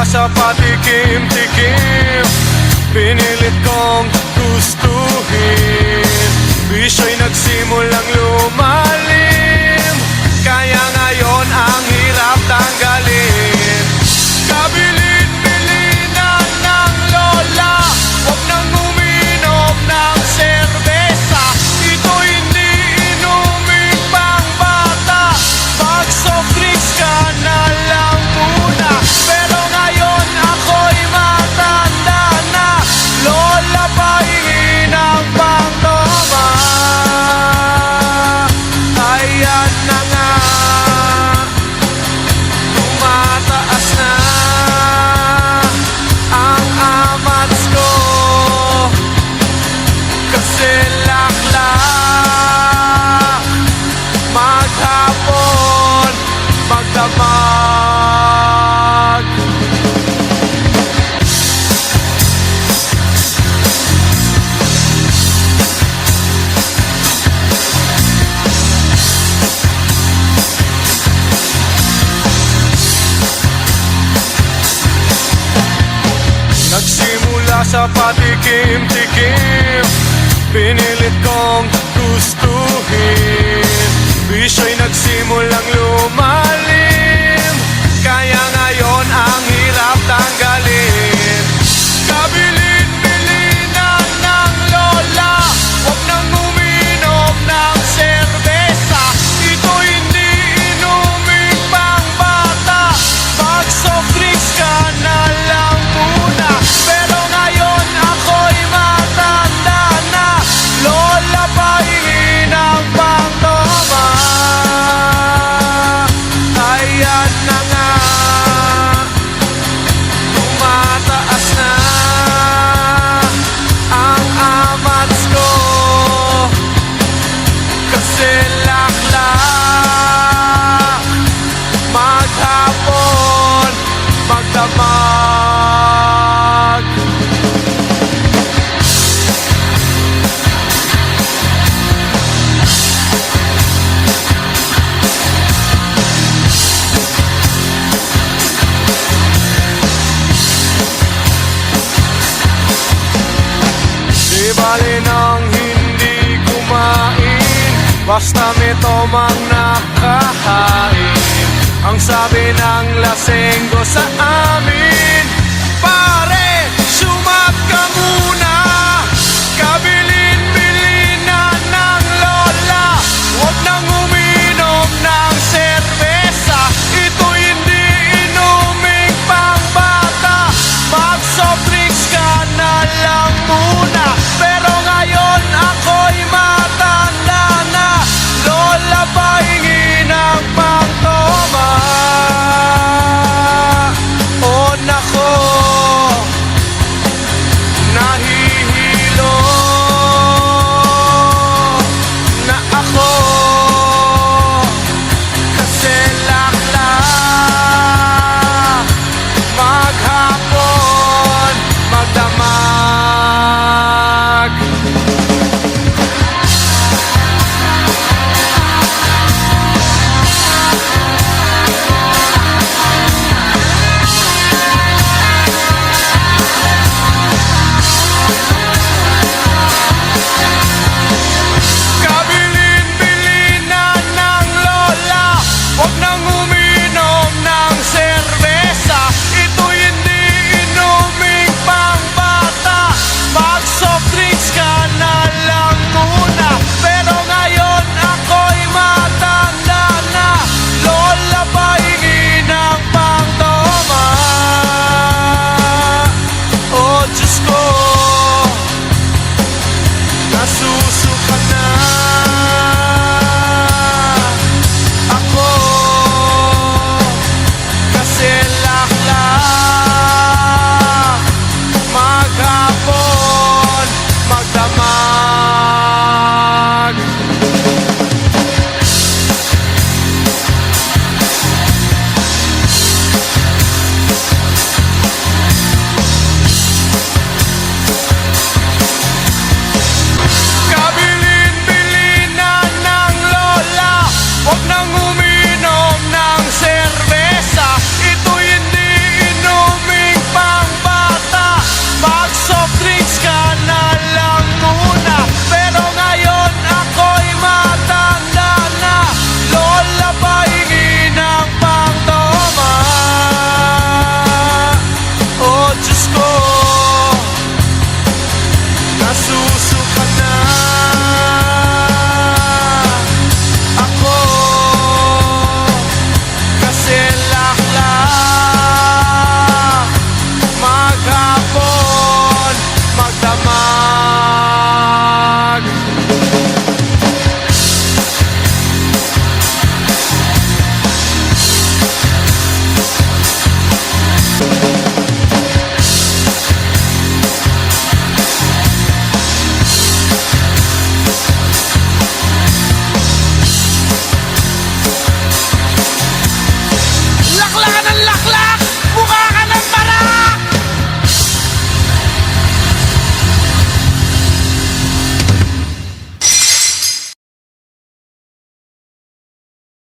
sa patikim-tikim, pinilit kong gustuhin. Bisyo'y nagsimulang lumalim, kaya ngayon ang hirap tanggalin. Kabilin-bilinan ng lola, huwag nang uminom ng serbesa. Ito hindi inuming pang bata, mag-soft drinks ka na lang muna. Pero ngayon ako'y matanda na, lola pahingi ng pangtoma. Ayan na nga, tumataas na ang amats ko, kasi laklak maghapon magdamag. Nagsimula sa patikim-tikim, pinilit kong gustuhin. Bisyo'y nagsimulang lumalim, kaya ngayon ang hirap tanggalin. Kabilin-bilinan ng lola, huwag nang uminom ng serbesa. Ito hindi inuming pang bata, mag-soft drinks ka na lang muna. Pero ngayon ako'y matanda na, lola pahingi ng pangtoma. Ayan na nga, tumataas na ang amats ko, kasi laklak maghapon magdamag. Di bali nang hindi kumain, basta may tomang nakahain. Ang sabi ng lasenggo sa amin, pare, sumat ka muna.